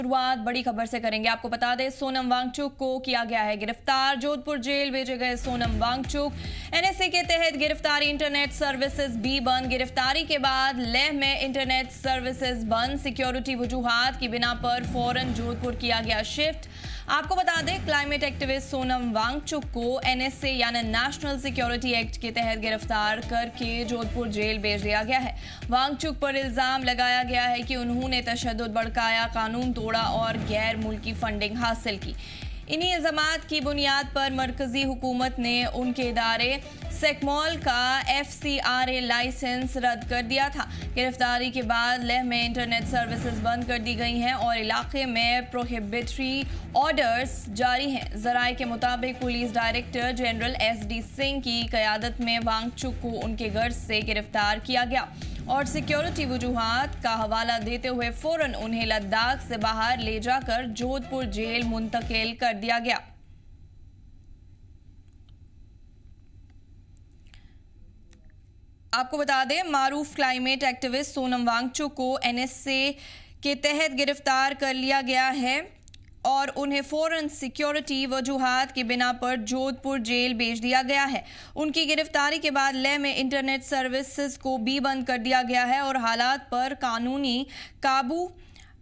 शुरुआत बड़ी खबर से करेंगे। आपको बता दें, सोनम वांगचुक को किया गया है गिरफ्तार। जोधपुर जेल भेजे गए सोनम वांगचुक। एनएसए के तहत गिरफ्तारी। इंटरनेट सर्विसेज भी बंद। गिरफ्तारी के बाद लेह में इंटरनेट सर्विसेज बंद। सिक्योरिटी वजूहात की बिना पर फौरन जोधपुर किया गया शिफ्ट। आपको बता दें, क्लाइमेट एक्टिविस्ट सोनम वांगचुक को एनएसए यानी नेशनल सिक्योरिटी एक्ट के तहत गिरफ्तार करके जोधपुर जेल भेज दिया गया है। वांगचुक पर इल्जाम लगाया गया है कि उन्होंने तशद्दुद भड़काया, कानून तोड़ा और गैर मुल्की फंडिंग हासिल की। इन्हीं इल्जामात की बुनियाद पर मरकजी हुकूमत ने उनके इदारे सेकमॉल का FCRA लाइसेंस रद्द कर दिया था। गिरफ्तारी के बाद लेह में इंटरनेट सर्विसेज बंद कर दी गई हैं और इलाके में प्रोहिबिटरी ऑर्डर्स जारी हैं। जराये के मुताबिक police director general SD Singh की क़यादत में वांगचुक को उनके घर से गिरफ्तार किया गया और सिक्योरिटी वजूहात का हवाला देते हुए फौरन उन्हें लद्दाख से बाहर ले जाकर जोधपुर जेल मुंतकिल कर दिया गया। आपको बता दें, मारूफ क्लाइमेट एक्टिविस्ट सोनम वांगचुक को NSA के तहत गिरफ्तार कर लिया गया है और उन्हें फौरन सिक्योरिटी वजूहात की बिना पर जोधपुर जेल भेज दिया गया है। उनकी गिरफ्तारी के बाद लेह में इंटरनेट सर्विसेज को भी बंद कर दिया गया है और हालात पर कानूनी काबू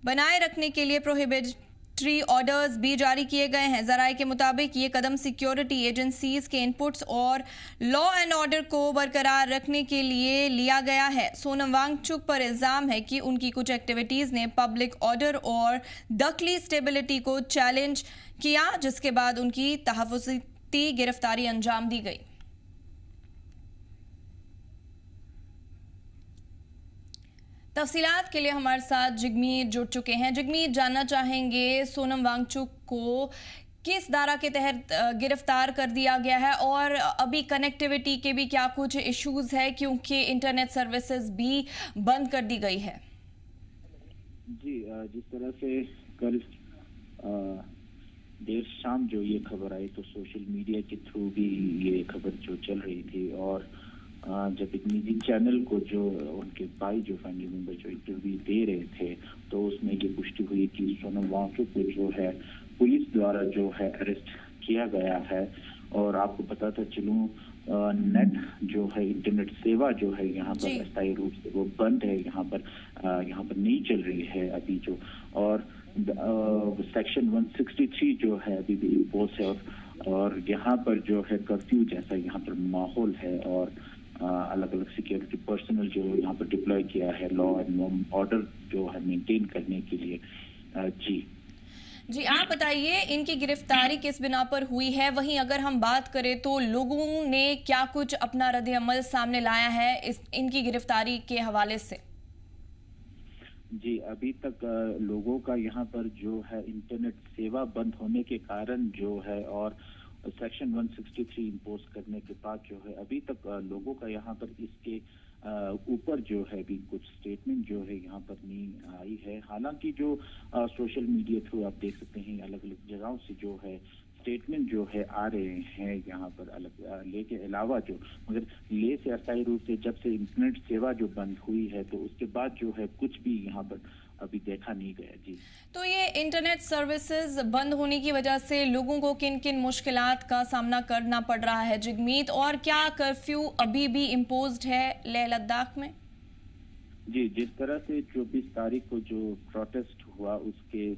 बनाए रखने के लिए प्रोहिबिटरी ऑर्डर्स भी जारी किए गए हैं। जराये के मुताबिक ये कदम सिक्योरिटी एजेंसीज के इनपुट्स और लॉ एंड ऑर्डर को बरकरार रखने के लिए लिया गया है। सोनम वांगचुक पर इल्जाम है कि उनकी कुछ एक्टिविटीज ने पब्लिक ऑर्डर और दखली स्टेबिलिटी को चैलेंज किया, जिसके बाद उनकी तहफ़्फ़ुज़ी गिरफ्तारी अंजाम दी गई। तफसीलात के लिए हमारे साथ जिगमीत जुड़ चुके हैं। जिगमीत, जानना चाहेंगे सोनम वांगचुक को किस धारा के तहत गिरफ्तार कर दिया गया है और अभी कनेक्टिविटी के भी क्या कुछ इश्यूज है, क्योंकि इंटरनेट सर्विसेज भी बंद कर दी गई है। जी, जिस तरह से कल देर शाम जो ये खबर आई तो सोशल मीडिया के थ्रू भी ये खबर जो चल रही थी और जब एक निजी चैनल को जो उनके भाई जो फैमिली मेंबर जो इंटरव्यू दे रहे थे तो उसमें ये पुष्टि हुई कि सोनम वांगचुक को जो है पुलिस द्वारा जो है अरेस्ट किया गया है। और आपको बताता चलूं, नेट जो है इंटरनेट सेवा जो है यहाँ पर अस्थायी रूप से वो बंद है, यहाँ पर नहीं चल रही है अभी जो। और सेक्शन 163 जो है अभी भी इम्पोज है और यहाँ पर जो है कर्फ्यू जैसा यहाँ पर माहौल है और अलग अलग सिक्योरिटी पर्सनल जो यहाँ पर डिप्लॉय किया है लॉ एंड ऑर्डर जो है मेंटेन करने के लिए। जी, आप बताइए, इनकी गिरफ्तारी किस बिना पर हुई है? वहीं अगर हम बात करें तो लोगों ने क्या कुछ अपना रद्द अमल सामने लाया है इनकी गिरफ्तारी के हवाले से? जी, अभी तक लोगों का यहाँ पर जो है इंटरनेट सेवा बंद होने के कारण जो है और सेक्शन 163 इम्पोज करने के बाद जो है अभी तक लोगों का यहाँ पर इसके ऊपर जो है भी कुछ स्टेटमेंट जो है यहाँ पर नहीं आई है। हालांकि जो सोशल मीडिया थ्रू आप देख सकते हैं अलग अलग जगहों से जो है स्टेटमेंट जो है आ रहे हैं यहाँ पर अलग ले के अलावा जो, मगर ले से अस्थायी रूप से जब से इंटरनेट सेवा जो बंद हुई है तो उसके बाद जो है कुछ भी यहाँ पर अभी देखा नहीं गया। जी, तो ये इंटरनेट सर्विसेज बंद होने की वजह से लोगों को किन किन मुश्किलात का सामना करना पड़ रहा है जिगमीत, और क्या कर्फ्यू अभी भी इम्पोज्ड है लेह लद्दाख में? जी, जिस तरह से 24 तारीख को जो प्रोटेस्ट हुआ उसके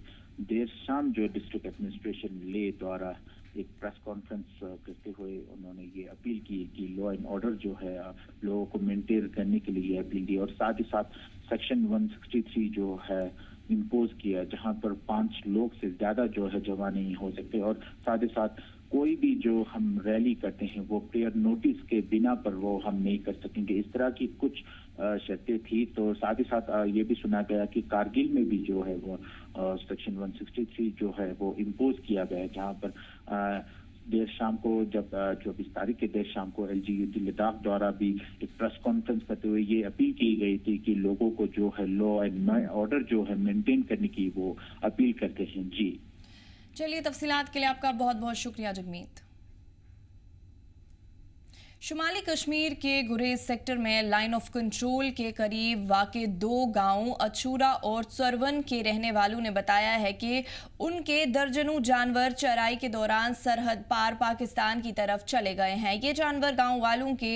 देर शाम जो डिस्ट्रिक्ट एडमिनिस्ट्रेशन ले द्वारा एक प्रेस कॉन्फ्रेंस करते हुए उन्होंने ये अपील की कि लॉ एंड ऑर्डर जो है लोगों को मेंटेन करने के लिए अपील की और साथ ही साथ सेक्शन 163 जो है इम्पोज किया जहां पर 5 लोग से ज्यादा जो है जमा नहीं हो सकते और साथ ही साथ कोई भी जो हम रैली करते हैं वो प्रेयर नोटिस के बिना पर वो हम नहीं कर सकेंगे। इस तरह की कुछ शर्तें थी। तो साथ ही साथ ये भी सुना गया कि कारगिल में भी जो है वो सेक्शन 163 जो है वो इम्पोज किया गया है, जहां पर देर शाम को जब 24 तारीख के देर शाम को LGUT लद्दाख द्वारा भी एक प्रेस कॉन्फ्रेंस करते हुए ये अपील की गई थी कि लोगों को जो है लॉ एंड ऑर्डर जो है मेंटेन करने की वो अपील करते हैं। जी, चलिए, तफसीलात के लिए आपका बहुत बहुत शुक्रिया जिगमीत। शुमाली कश्मीर के गुरेज सेक्टर में लाइन ऑफ कंट्रोल के करीब वाक़े 2 गांवों अछूरा और सरवन के रहने वालों ने बताया है कि उनके दर्जनों जानवर चराई के दौरान सरहद पार पाकिस्तान की तरफ चले गए हैं। ये जानवर गांव वालों के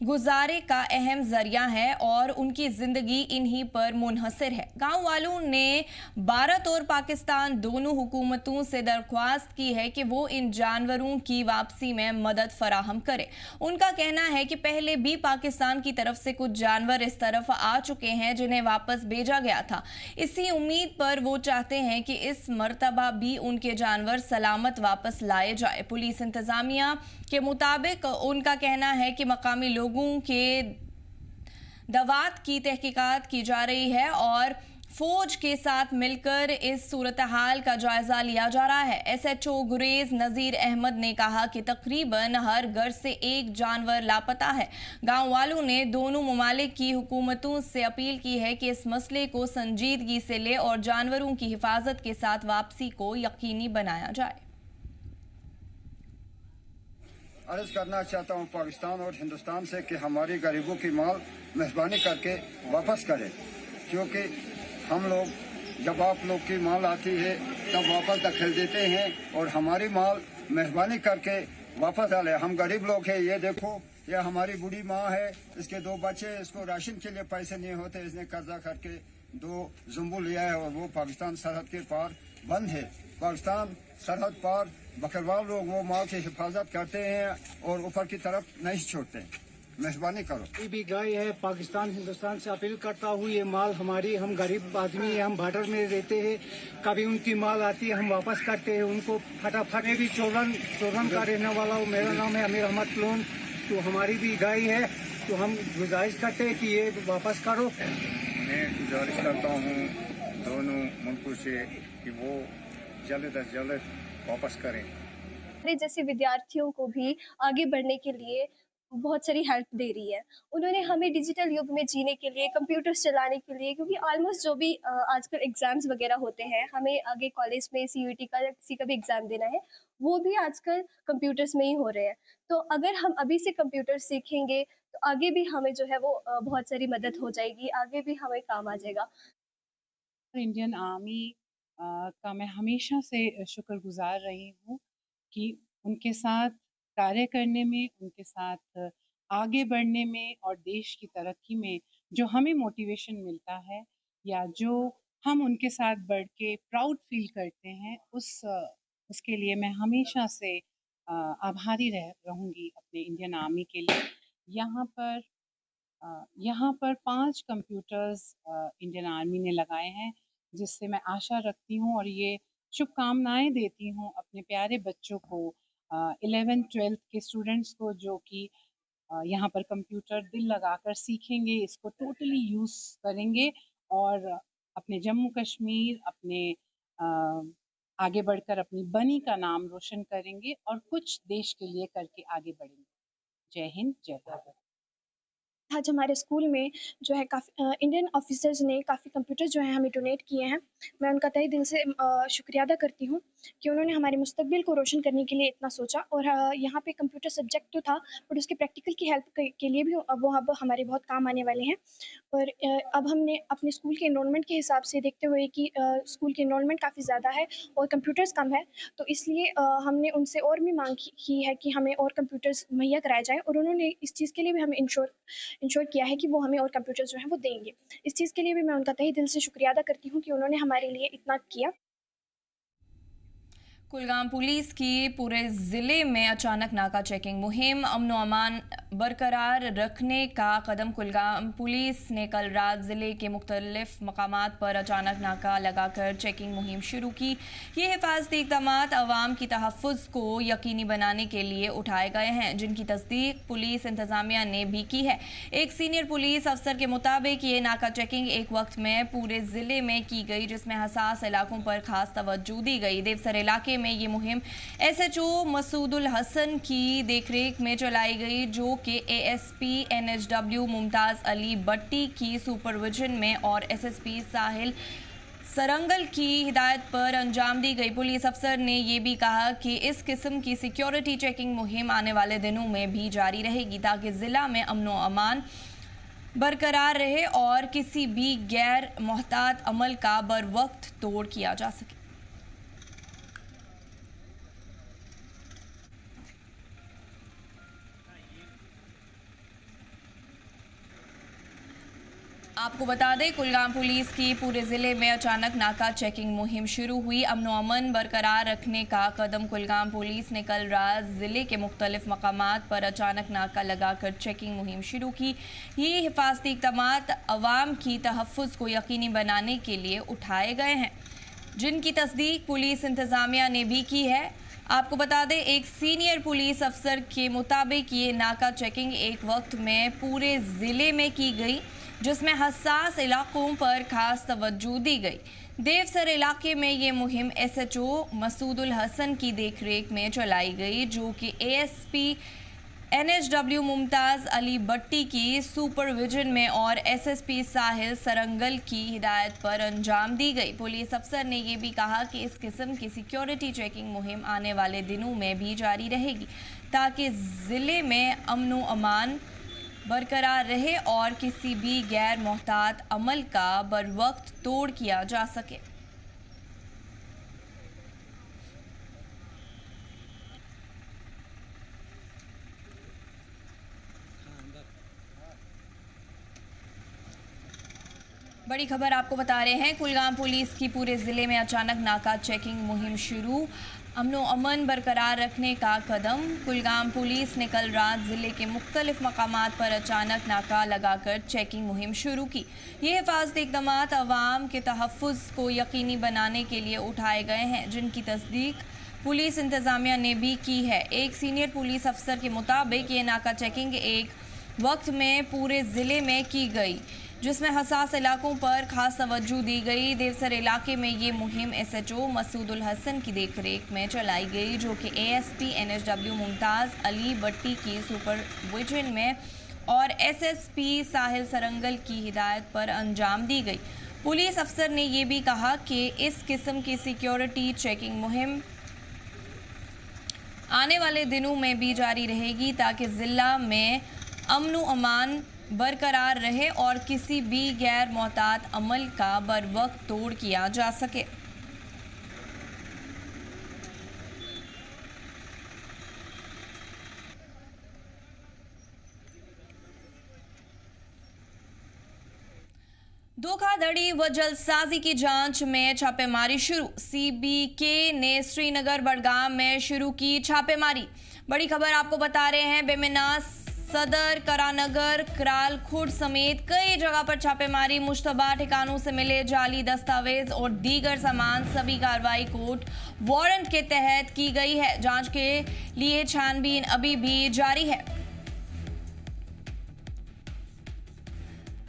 गुजारे का अहम जरिया है और उनकी जिंदगी इन्हीं पर मुनहसर है। गांव वालों ने भारत और पाकिस्तान दोनों हुकूमतों से दरख्वास्त की है कि वो इन जानवरों की वापसी में मदद फराहम करे। उनका कहना है कि पहले भी पाकिस्तान की तरफ से कुछ जानवर इस तरफ आ चुके हैं जिन्हें वापस भेजा गया था। इसी उम्मीद पर वो चाहते हैं कि इस मर्तबा भी उनके जानवर सलामत वापस लाए जाए। पुलिस इंतजामिया के मुताबिक उनका कहना है कि मकामी लोगों के दवात की तहकीकात की जा रही है और फौज के साथ मिलकर इस सूरत हाल का जायजा लिया जा रहा है। SHO गुरेज नजीर अहमद ने कहा कि तकरीबन हर घर से एक जानवर लापता है। गांव वालों ने दोनों ममालिक की हुकूमतों से अपील की है कि इस मसले को संजीदगी से ले और जानवरों की हिफाजत के साथ वापसी को यकीनी बनाया जाए। अर्ज करना चाहता हूँ पाकिस्तान और हिंदुस्तान से कि हमारी गरीबों की माल मेहरबानी करके वापस करें, क्योंकि हम लोग जब आप लोग की माल आती है तब वापस दखल देते हैं और हमारी माल मेहरबानी करके वापस डालें। हम गरीब लोग हैं। ये देखो, ये हमारी बूढ़ी माँ है, इसके 2 बच्चे, इसको राशन के लिए पैसे नहीं होते, इसने कर्जा करके 2 जुम्बू लिया है और वो पाकिस्तान सरहद के पार बंद है। पाकिस्तान सरहद पार बकरवाल लोग वो माल की हिफाजत करते हैं और ऊपर की तरफ नहीं छोड़ते। मेहरबानी करो। ये भी गाय है। पाकिस्तान हिंदुस्तान से अपील करता हूँ, ये माल हमारी, हम गरीब आदमी है, हम बॉर्डर में रहते हैं, कभी उनकी माल आती है हम वापस करते हैं उनको फटाफट। मैं भी चोरन का रहने वाला हूँ, मेरा नाम है अमीर अहमद लोन। तो हमारी भी गाय है, तो हम गुजारिश करते हैं कि ये वापस करो। मैं गुजारिश करता हूँ दोनों मुल्कों से कि वो जल्द अज जल्द वापस करें। हमारे जैसे विद्यार्थियों को भी आगे बढ़ने के लिए बहुत सारी हेल्प दे रही है। उन्होंने हमें डिजिटल युग में जीने के लिए, कंप्यूटर्स चलाने के लिए, क्योंकि ऑलमोस्ट जो भी आजकल एग्जाम्स वगैरह होते हैं, हमें आगे कॉलेज में CUET का या किसी का भी एग्जाम देना है, वो भी आजकल कंप्यूटर्स में ही हो रहे हैं। तो अगर हम अभी से कंप्यूटर सीखेंगे तो आगे भी हमें जो है वो बहुत सारी मदद हो जाएगी, आगे भी हमें काम आ जाएगा। इंडियन आर्मी का मैं हमेशा से शुक्रगुजार रही हूँ कि उनके साथ कार्य करने में, उनके साथ आगे बढ़ने में और देश की तरक्की में जो हमें मोटिवेशन मिलता है या जो हम उनके साथ बढ़ के प्राउड फील करते हैं, उसके लिए मैं हमेशा से आभारी रहूँगी अपने इंडियन आर्मी के लिए। यहाँ पर 5 कंप्यूटर्स इंडियन आर्मी ने लगाए हैं, जिससे मैं आशा रखती हूँ और ये शुभकामनाएं देती हूँ अपने प्यारे बच्चों को, 11th-12th के स्टूडेंट्स को, जो कि यहाँ पर कंप्यूटर दिल लगाकर सीखेंगे, इसको टोटली यूज़ करेंगे और अपने जम्मू कश्मीर, अपने आगे बढ़कर अपनी बनी का नाम रोशन करेंगे और कुछ देश के लिए करके आगे बढ़ेंगे। जय हिंद, जय भारत। आज हमारे स्कूल में जो है काफ़ी इंडियन ऑफिसर्स ने काफ़ी कंप्यूटर जो है हमें डोनेट किए हैं। मैं उनका तहे दिल से शुक्रिया अदा करती हूँ कि उन्होंने हमारे मुस्तकबिल को रोशन करने के लिए इतना सोचा। और यहाँ पे कंप्यूटर सब्जेक्ट तो था, बट उसके प्रैक्टिकल की हेल्प के लिए भी वो अब हमारे बहुत काम आने वाले हैं। और अब हमने अपने स्कूल के इनरोलमेंट के हिसाब से देखते हुए कि स्कूल की इनरोलमेंट काफ़ी ज़्यादा है और कंप्यूटर्स कम है, तो इसलिए हमने उनसे और भी मांग की है कि हमें और कंप्यूटर्स मुहैया कराए जाएँ। और उन्होंने इस चीज़ के लिए भी हमें इंश्योर किया है कि वो हमें और कंप्यूटर्स जो हैं वो देंगे। इस चीज़ के लिए भी मैं उनका तहे दिल से शुक्रिया अदा करती हूँ कि उन्होंने हमारे लिए इतना किया। कुलगाम पुलिस की पूरे ज़िले में अचानक नाका चेकिंग मुहिम। अमन अमान बरकरार रखने का कदम कुलगाम पुलिस ने कल रात ज़िले के मुख्तलिफ मकामात पर अचानक नाका लगाकर चेकिंग मुहिम शुरू की। ये हिफाजती इक़दाम अवाम की तहफ़्फ़ुज़ को यकीनी बनाने के लिए उठाए गए हैं, जिनकी तस्दीक पुलिस इंतज़ामिया ने भी की है। एक सीनियर पुलिस अफसर के मुताबिक ये नाका चेकिंग एक वक्त में पूरे ज़िले में की गई, जिसमें हसास इलाकों पर खास तवज्जो दी गई। देवसर इलाके में ये मुहिम SHO मसूदुल हसन की देखरेख में चलाई गई, जो कि ASP NHW मुमताज़ अली बट्टी की सुपरविजन में और SSP सरंगल की हिदायत पर अंजाम दी गई। पुलिस अफसर ने ये भी कहा कि इस किस्म की सिक्योरिटी चेकिंग मुहिम आने वाले दिनों में भी जारी रहेगी ताकि जिला में अमनो अमान बरकरार रहे और किसी भी गैर मोहतात अमल का बर वक्त तोड़ किया जा सके। आपको बता दें, कुलगाम पुलिस की पूरे जिले में अचानक नाका चेकिंग मुहिम शुरू हुई। अमनो अमन बरकरार रखने का कदम कुलगाम पुलिस ने कल रात जिले के मुख्तलिफ मकामात पर अचानक नाका लगाकर चेकिंग मुहिम शुरू की। ये हिफाजती इक़दामात अवाम की तहफ़्फ़ुज़ को यकीनी बनाने के लिए उठाए गए हैं, जिनकी तस्दीक पुलिस इंतज़ामिया ने भी की है। आपको बता दें, एक सीनियर पुलिस अफसर के मुताबिक ये नाका चेकिंग एक वक्त में पूरे ज़िले में की गई, जिसमें हसास इलाकों पर खास तवज्जो दी गई। देवसर इलाके में ये मुहिम SHO मसूदुल हसन की देखरेख में चलाई गई, जो कि ASP NHW मुमताज़ अली भट्टी की सुपरविजन में और SSP साहिल सरंगल की हिदायत पर अंजाम दी गई। पुलिस अफसर ने यह भी कहा कि इस किस्म की सिक्योरिटी चेकिंग मुहिम आने वाले दिनों में भी जारी रहेगी ताकि ज़िले में अमनो अमान बरकरार रहे और किसी भी गैर मोहतात अमल का बर वक्त तोड़ किया जा सके। बड़ी खबर आपको बता रहे हैं, कुलगाम पुलिस की पूरे ज़िले में अचानक नाका चेकिंग मुहिम शुरू। अमनो अमन बरकरार रखने का कदम कुलगाम पुलिस ने कल रात ज़िले के मुख्तलिफ मकामात पर अचानक नाका लगाकर चेकिंग मुहिम शुरू की। ये हिफाजती इक़दामात अवाम के तहफ़्फ़ुज़ को यकीनी बनाने के लिए उठाए गए हैं, जिनकी तस्दीक पुलिस इंतज़ामिया ने भी की है। एक सीनियर पुलिस अफसर के मुताबिक ये नाका चेकिंग एक वक्त में पूरे ज़िले में की गई, जिसमें हसास इलाकों पर खास तवज्जो दी गई। देवसर इलाके में ये मुहिम SHO मसूदुल हसन की देखरेख में चलाई गई, जो कि ASP NHW मुमताज़ अली भट्टी की सुपरविजन में और SSP साहिल सरंगल की हिदायत पर अंजाम दी गई। पुलिस अफसर ने यह भी कहा कि इस किस्म की सिक्योरिटी चेकिंग मुहिम आने वाले दिनों में भी जारी रहेगी ताकि ज़िला में अमनो अमान बरकरार रहे और किसी भी गैर मोहतात अमल का बर वक्त तोड़ किया जा सके। धोखाधड़ी व जल्दसाजी की जांच में छापेमारी शुरू। CBK ने श्रीनगर बड़गाम में शुरू की छापेमारी। बड़ी खबर आपको बता रहे हैं, बेमिना सदर, करानगर, कराल खुर्द समेत कई जगह पर छापेमारी। मुश्तबा ठिकानों से मिले जाली दस्तावेज और दीगर सामान, सभी कार्रवाई कोर्ट वारंट के तहत की गई है। जांच के लिए छानबीन अभी भी जारी है।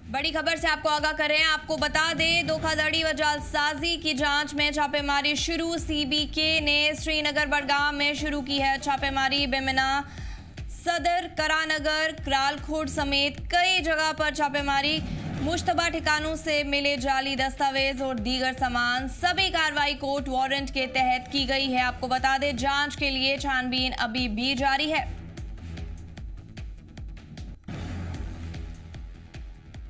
बड़ी खबर से आपको आगाह करें, आपको बता दें, धोखाधड़ी व जालसाजी की जांच में छापेमारी शुरू। CBK ने श्रीनगर बड़गाम में शुरू की है छापेमारी। बेमिना सदर, करानगर, कराल खुर्द समेत कई जगह पर छापेमारी। मुश्तबा ठिकानों से मिले जाली दस्तावेज और दीगर सामान, सभी कार्रवाई कोर्ट वारंट के तहत की गई है। आपको बता दें, जांच के लिए छानबीन अभी भी जारी है।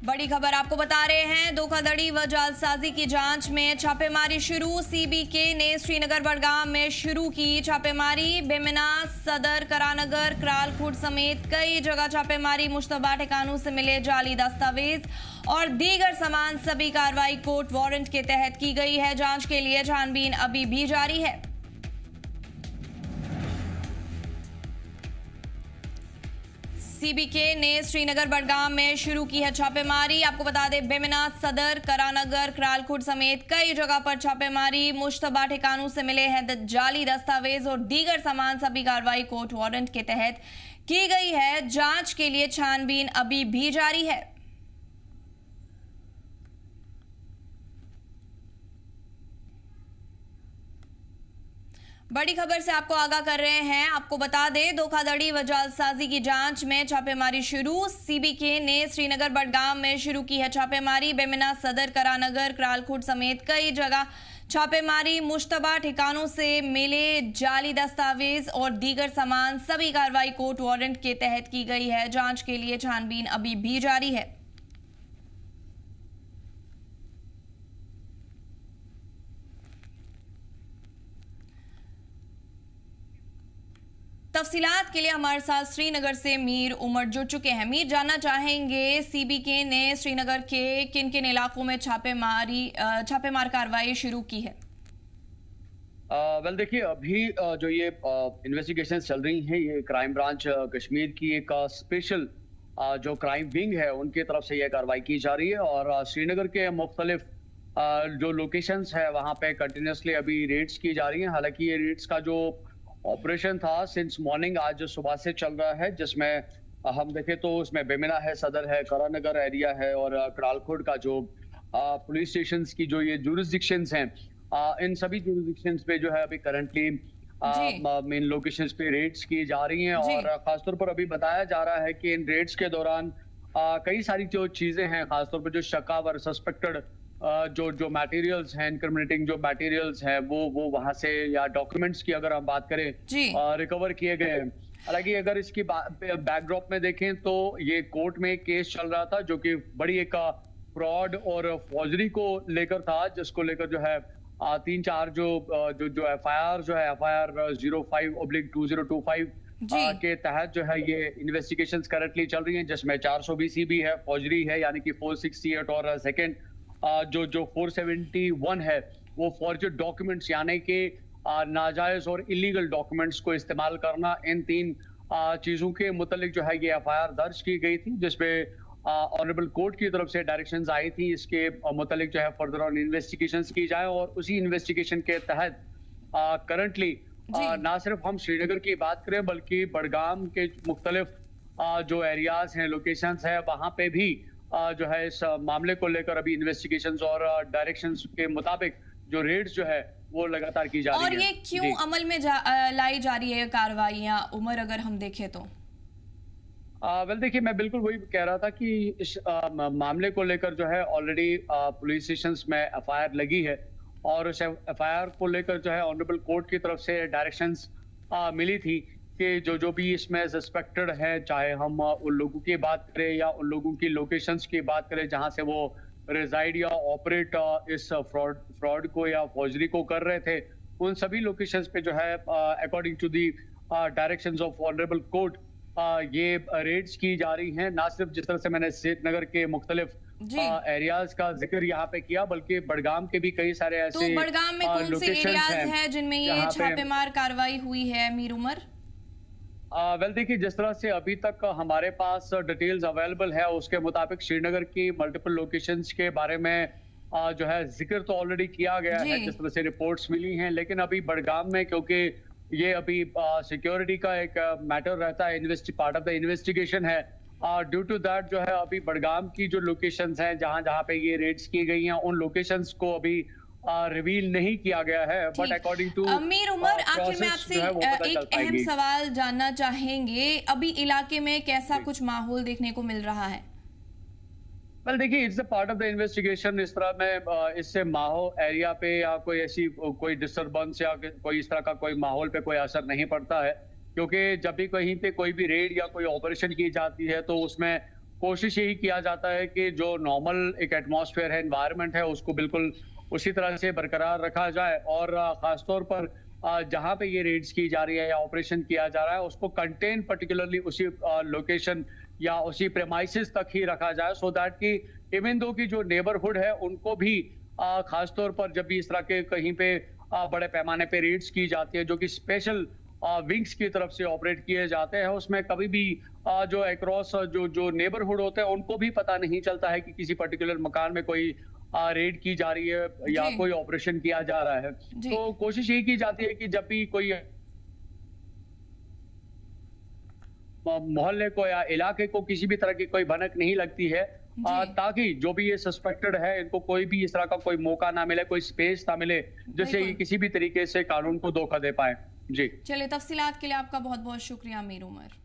बड़ी खबर आपको बता रहे हैं, धोखाधड़ी व जालसाजी की जांच में छापेमारी शुरू। CBK ने श्रीनगर बड़गाम में शुरू की छापेमारी। बेमिना सदर, करानगर, कराल खुर्द समेत कई जगह छापेमारी। मुश्तबा ठिकानों से मिले जाली दस्तावेज और दीगर सामान, सभी कार्रवाई कोर्ट वारंट के तहत की गई है। जांच के लिए छानबीन अभी भी जारी है। CBK ने श्रीनगर बड़गाम में शुरू की है छापेमारी। आपको बता दें, बेमिना सदर, करानगर, कराल खुर्द समेत कई जगह पर छापेमारी। मुश्तबा ठिकानों से मिले हैं जाली दस्तावेज और दीगर सामान, सभी कार्रवाई कोर्ट वारंट के तहत की गई है। जांच के लिए छानबीन अभी भी जारी है। बड़ी खबर से आपको आगाह कर रहे हैं। आपको बता दें, धोखाधड़ी व जालसाजी की जांच में छापेमारी शुरू। सीबीके ने श्रीनगर बडगाम में शुरू की है छापेमारी। बेमिना, सदर, करानगर, करालखुट समेत कई जगह छापेमारी। मुश्तबा ठिकानों से मिले जाली दस्तावेज और दीगर सामान, सभी कार्रवाई कोर्ट वारंट के तहत की गई है। जांच के लिए छानबीन अभी भी जारी है। तफसीलात के लिए हमारे साथ श्रीनगर से मीर उमर जुड़ चुके हैं। मीर, जानना चाहेंगे सीबीके ने श्रीनगर के किन किन इलाकों में छापेमार कार्रवाई शुरू की है? वेल देखिए, अभी जो ये इन्वेस्टिगेशन चल रही हैं, ये क्राइम ब्रांच कश्मीर की एक स्पेशल जो क्राइम विंग है उनकी तरफ से ये कार्रवाई की जा रही है। और श्रीनगर के मुख्तलिफ जो लोकेशंस है वहाँ पे कंटिन्यूसली अभी रेड्स की जा रही हैं। हालांकि ये रेड्स का जो ऑपरेशन था सिंस मॉर्निंग आज सुबह से चल रहा है, जिसमें हम देखें तो उसमें बेमिना है, सदर है, करानगर एरिया है और करालखुट का जो पुलिस स्टेशंस की जो ये जुरिस्डिक्शंस हैं, इन सभी जुरिस्डिक्शंस पे जो है अभी करंटली मेन लोकेशंस पे रेड्स की जा रही हैं। और खासतौर पर अभी बताया जा रहा है कि इन रेड्स के दौरान कई सारी जो चीजें हैं, खासतौर पर जो शकावर सस्पेक्टेड जो मटेरियल्स हैं, इनक्रिमिनेटिंग जो मटेरियल्स हैं, वो वहां से या डॉक्यूमेंट्स की अगर हम बात करें रिकवर किए गए हैं। हालांकि अगर इसकी बैकड्रॉप में देखें तो ये कोर्ट में केस चल रहा था जो कि बड़ी एक फ्रॉड और फॉर्जरी को लेकर था, जिसको लेकर जो है 3-4 जो FIR जो है FIR 05/2025 के तहत जो है ये इन्वेस्टिगेशंस करंटली चल रही हैं, जिसमें 420 भी है, फॉर्जरी है यानी कि 468 और सेकेंड जो 471 है वो फॉर्जर्ड डॉक्यूमेंट्स यानी कि नाजायज और इलीगल डॉक्यूमेंट्स को इस्तेमाल करना, इन 3 चीजों के मुतालिक जो है ये FIR दर्ज की गई थी, जिसमें ऑनरेबल कोर्ट की तरफ से डायरेक्शंस आई थी इसके मुतालिक जो है फर्दर ऑन इन्वेस्टिगेशंस की जाए। और उसी इन्वेस्टिगेशन के तहत करंटली ना सिर्फ हम श्रीनगर की बात करें बल्कि बडगाम के मुख्तलिफ जो एरियाज हैं, लोकेशंस है, वहां पे भी जो है इस मामले को लेकर अभी इन्वेस्टिगेशंस और डायरेक्शंस के मुताबिक जो रेड्स जो है वो लगातार की जा रही है। और ये क्यों अमल में लाई जा रही है कार्रवाइयां, उमर, अगर हम देखें तो? वेल देखिए, मैं बिल्कुल वही कह रहा था कि इस मामले को लेकर जो है ऑलरेडी पुलिस स्टेशंस में FIR लगी है और उस FIR को लेकर जो है ऑनरेबल कोर्ट की तरफ से डायरेक्शंस मिली थी कि जो भी इसमें सस्पेक्टेड है, चाहे हम उन लोगों की बात करें या उन लोगों की लोकेशंस की बात करें जहां से वो रेजाइड या ऑपरेट इस फ्रॉड को या फॉर्जरी को कर रहे थे, उन सभी लोकेशंस पे जो है according to the directions of honourable court ये रेड्स की जा रही हैं। ना सिर्फ जिस तरह से मैंने श्रीनगर के मुख्तलिफ एरियाज का जिक्र यहाँ पे किया, बल्कि बडगाम के भी कई सारे ऐसे तो बडगाम में कौन से एरियाज हैं जिनमें ये छापेमार कार्रवाई हुई है, मीर उमर? वेल देखिए, जिस तरह से अभी तक हमारे पास डिटेल्स अवेलेबल है उसके मुताबिक श्रीनगर की मल्टीपल लोकेशंस के बारे में जो है जिक्र तो ऑलरेडी किया गया है, जिस तरह से रिपोर्ट्स मिली हैं। लेकिन अभी बडगाम में क्योंकि ये अभी सिक्योरिटी का एक मैटर रहता है, पार्ट ऑफ द इन्वेस्टिगेशन है, ड्यू टू दैट जो है अभी बडगाम की जो लोकेशंस हैं जहां पे ये रेड्स की गई हैं उन लोकेशंस को अभी रिवील नहीं किया गया है। But according to Mir Umar, आखिर में आपसे एक अहम सवाल जानना चाहेंगे, अभी इलाके में कैसा कुछ माहौल देखने को मिल रहा है? वेल देखिए, it's a part of the investigation. इस तरह में इससे माहौल एरिया पे या कोई ऐसी कोई डिस्टर्बेंस या कोई इस तरह का कोई माहौल पे कोई असर नहीं पड़ता है, क्योंकि जब भी कहीं पे कोई भी रेड या कोई ऑपरेशन की जाती है तो उसमें कोशिश यही किया जाता है कि जो नॉर्मल एक एटमॉस्फेयर है, एनवायरनमेंट है, उसको बिल्कुल उसी तरह से बरकरार रखा जाए। और खासतौर पर जहां पे ये रेड्स की जा रही है या ऑपरेशन किया जा रहा है उसको कंटेन पर्टिकुलरली उसी लोकेशन या उसी प्रेमाइसिस तक ही रखा जाए, सो दैट कि इवन दो की जो नेबरहुड है उनको भी खासतौर पर जब भी इस तरह के कहीं पे बड़े पैमाने पे रेड्स की जाती है जो कि स्पेशल विंग्स की तरफ से ऑपरेट किए जाते हैं, उसमें कभी भी जो अक्रॉस जो नेबरहुड होते हैं उनको भी पता नहीं चलता है कि किसी पर्टिकुलर मकान में कोई रेड की जा रही है या कोई ऑपरेशन किया जा रहा है। तो कोशिश यही की जाती है कि जब भी कोई मोहल्ले को या इलाके को किसी भी तरह की कोई भनक नहीं लगती है जी। ताकि जो भी ये सस्पेक्टेड है इनको कोई भी इस तरह का कोई मौका ना मिले, कोई स्पेस ना मिले जिससे ये बिल्कुल। किसी भी तरीके से कानून को धोखा दे पाए। जी। चलिए, तफसीलात के लिए आपका बहुत बहुत शुक्रिया मीर उमर।